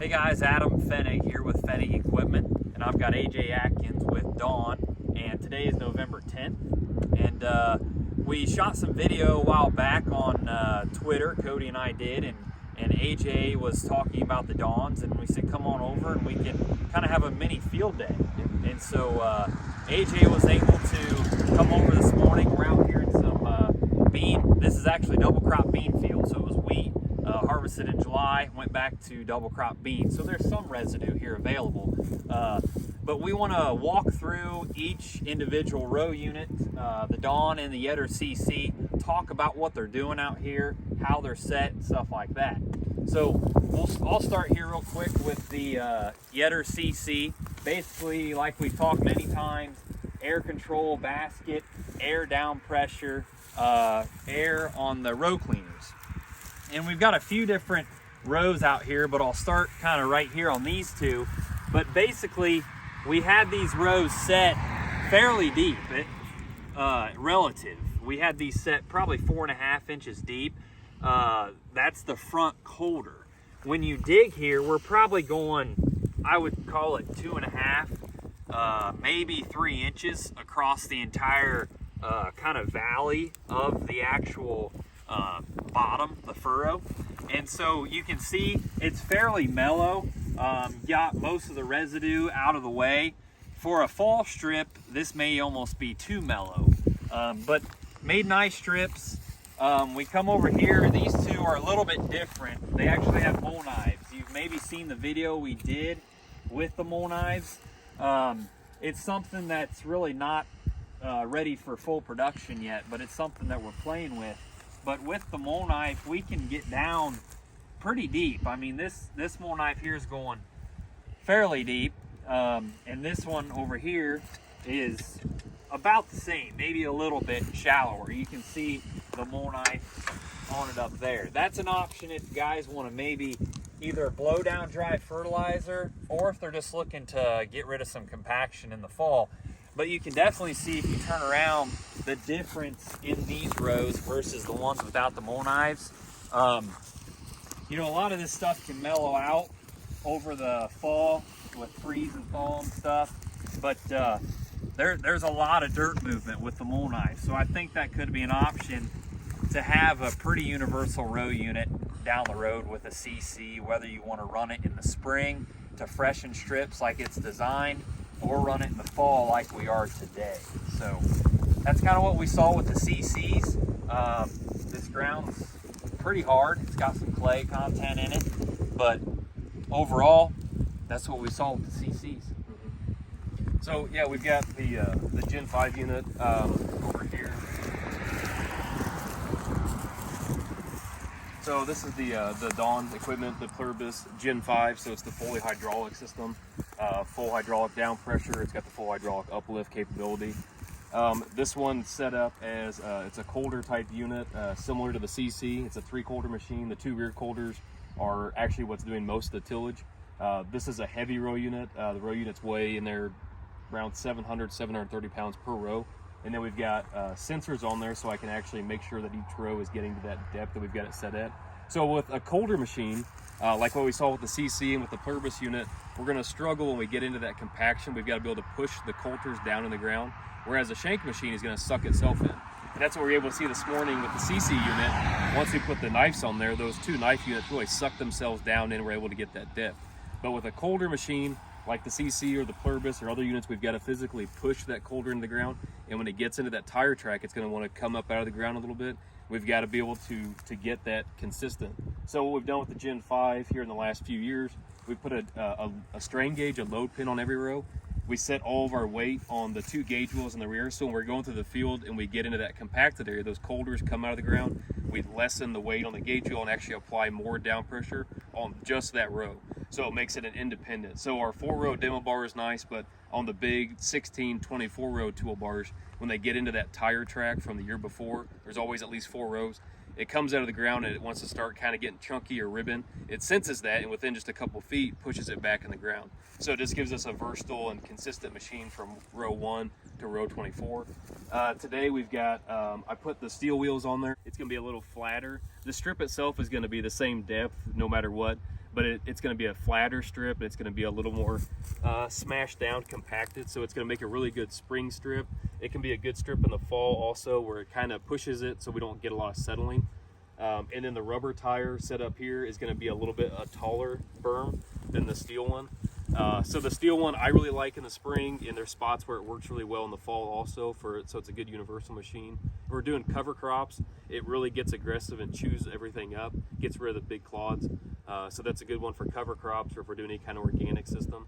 guys, Adam Fennig here with Fennig Equipment, and I've got AJ Adkins with Dawn, and today is November 10th, and we shot some video a while back on Twitter, Cody and I did, and AJ was talking about the Dawns, and we said come on over and we can kind of have a mini field day. And so AJ was able to come over this morning. We're out here in some bean. This is actually double crop bean field, so it was wheat harvested in July, went back to double crop beans. So there's some residue here available. But we want to walk through each individual row unit, the Dawn and the YETTER CC, talk about what they're doing out here, how they're set, stuff like that. So I'll start here real quick with the YETTER CC. Basically, like we've talked many times, air control basket, air down pressure, air on the row cleaners. And we've got a few different rows out here, but I'll start kind of right here on these two. But basically, we had these rows set fairly deep, relative. We had these set probably 4.5 inches deep. That's the front colder. When you dig here, we're probably going, I would call it 2.5, maybe 3 inches across the entire kind of valley of the actual bottom, the furrow. And so you can see it's fairly mellow. Got most of the residue out of the way. For a fall strip, this may almost be too mellow, but made nice strips. We come over here, these two are a little bit different. They actually have mole knives. You've maybe seen the video we did with the mole knives. It's something that's really not ready for full production yet, but it's something that we're playing with. But with the mole knife, we can get down pretty deep. I mean, this mole knife here is going fairly deep, and this one over here is about the same, maybe a little bit shallower. You can see the mole knife on it up there. That's an option if guys want to maybe either blow down dry fertilizer, or if they're just looking to get rid of some compaction in the fall. But you can definitely see, if you turn around, the difference in these rows versus the ones without the mole knives. You know, a lot of this stuff can mellow out over the fall with freeze and thaw and stuff, but there's a lot of dirt movement with the mole knife. So I think that could be an option to have a pretty universal row unit down the road with a CC, whether you want to run it in the spring to freshen strips like it's designed, or run it in the fall like we are today. So that's kind of what we saw with the CCs. This ground's pretty hard. It's got some clay content in it, but overall, that's what we saw with the CCs. So yeah, we've got the Gen 5 unit over here. So this is the Dawn equipment, the Pluribus Gen 5. So it's the fully hydraulic system, full hydraulic down pressure. It's got the full hydraulic uplift capability. This one's set up as it's a colder type unit, similar to the CC. It's a 3-colder machine. The 2 rear colders are actually what's doing most of the tillage. This is a heavy row unit. The row units weigh in there around 730 pounds per row. And then we've got sensors on there, so I can actually make sure that each row is getting to that depth that we've got it set at. So with a colder machine, like what we saw with the CC and with the Pluribus unit, we're going to struggle when we get into that compaction. We've got to be able to push the coulters down in the ground, whereas a shank machine is going to suck itself in. And that's what we were able to see this morning with the CC unit. Once we put the knives on there, those 2 knife units really suck themselves down and we're able to get that depth. But with a colder machine, like the CC or the Pluribus or other units, we've got to physically push that colder into the ground. And when it gets into that tire track, it's going to want to come up out of the ground a little bit. We've got to be able to get that consistent. So what we've done with the Gen 5 here in the last few years, we put a strain gauge, a load pin on every row. We set all of our weight on the 2 gauge wheels in the rear. So when we're going through the field and we get into that compacted area, those colders come out of the ground, we lessen the weight on the gauge wheel and actually apply more down pressure on just that row. So it makes it an independent. So our 4-row demo bar is nice, but on the big 16, 24-row toolbars, when they get into that tire track from the year before, there's always at least 4 rows. It comes out of the ground and it wants to start kind of getting chunky or ribbon. It senses that, and within just a couple feet pushes it back in the ground. So it just gives us a versatile and consistent machine from row 1 to row 24. Today we've got, I put the steel wheels on there. It's gonna be a little flatter. The strip itself is gonna be the same depth no matter what, but it's going to be a flatter strip, and it's going to be a little more smashed down, compacted, so it's going to make a really good spring strip. It can be a good strip in the fall also, where it kind of pushes it so we don't get a lot of settling. And then the rubber tire set up here is going to be a little bit a taller berm than the steel one. So the steel one I really like in the spring, and there's spots where it works really well in the fall also, so it's a good universal machine. If we're doing cover crops, it really gets aggressive and chews everything up, gets rid of the big clods. So that's a good one for cover crops, or if we're doing any kind of organic system.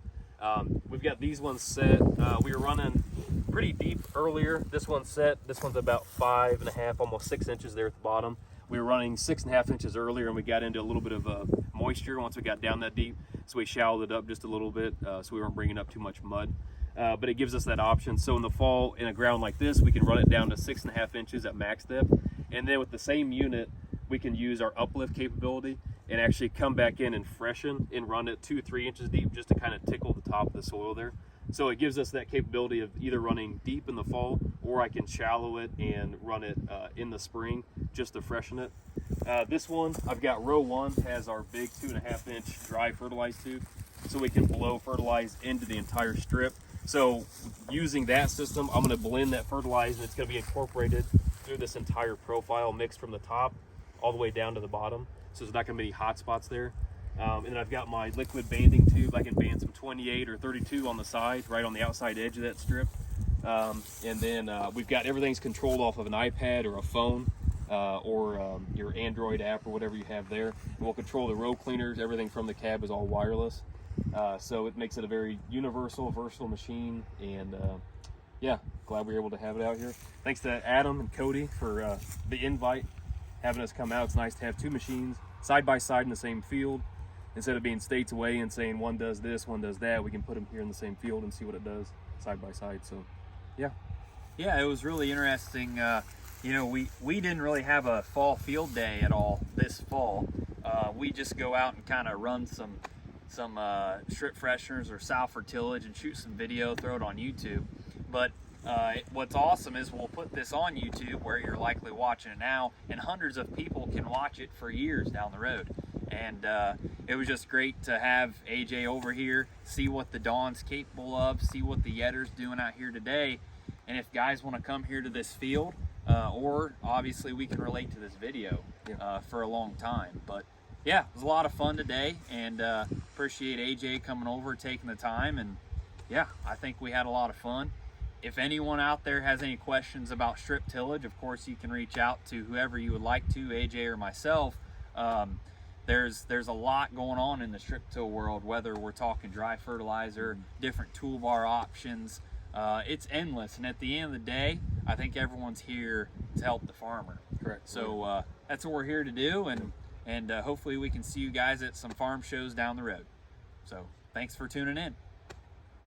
We've got these ones set. We were running pretty deep earlier. This one's set. This one's about 5.5, almost 6 inches there at the bottom. We were running 6.5 inches earlier, and we got into a little bit of moisture once we got down that deep. So we shallowed it up just a little bit, so we weren't bringing up too much mud. But it gives us that option. So in the fall, in a ground like this, we can run it down to 6.5 inches at max depth. And then with the same unit, we can use our uplift capability and actually come back in and freshen and run it 2-3 inches deep, just to kind of tickle the top of the soil there. So it gives us that capability of either running deep in the fall, or I can shallow it and run it in the spring just to freshen it. This one, I've got row 1, has our big 2.5 inch dry fertilized tube, so we can blow fertilize into the entire strip. So using that system, I'm going to blend that fertilizer, and it's going to be incorporated through this entire profile, mixed from the top all the way down to the bottom. So there's not going to be any hot spots there. And then I've got my liquid banding tube. I can band some 28 or 32 on the side, right on the outside edge of that strip. And then we've got everything's controlled off of an iPad or a phone, or your Android app, or whatever you have there. And we'll control the row cleaners. Everything from the cab is all wireless. So it makes it a very universal, versatile machine. And yeah, glad we were able to have it out here. Thanks to Adam and Cody for the invite, having us come out. It's nice to have 2 machines side by side in the same field. Instead of being states away and saying one does this, one does that, we can put them here in the same field and see what it does side by side. So, yeah. Yeah, it was really interesting. You know, we didn't really have a fall field day at all this fall. We just go out and kind of run some strip fresheners or sow for tillage and shoot some video, throw it on YouTube. But what's awesome is we'll put this on YouTube, where you're likely watching it now, and hundreds of people can watch it for years down the road. And it was just great to have AJ over here, see what the Dawn's capable of, see what the Yetter's doing out here today. And if guys want to come here to this field, or obviously we can relate to this video for a long time. But yeah, it was a lot of fun today, and appreciate AJ coming over, taking the time. And yeah, I think we had a lot of fun. If anyone out there has any questions about strip tillage, of course you can reach out to whoever you would like to, AJ or myself. There's a lot going on in the strip till world, whether we're talking dry fertilizer, different toolbar options. It's endless, and at the end of the day, I think everyone's here to help the farmer. Correct. So that's what we're here to do, and hopefully we can see you guys at some farm shows down the road. So thanks for tuning in.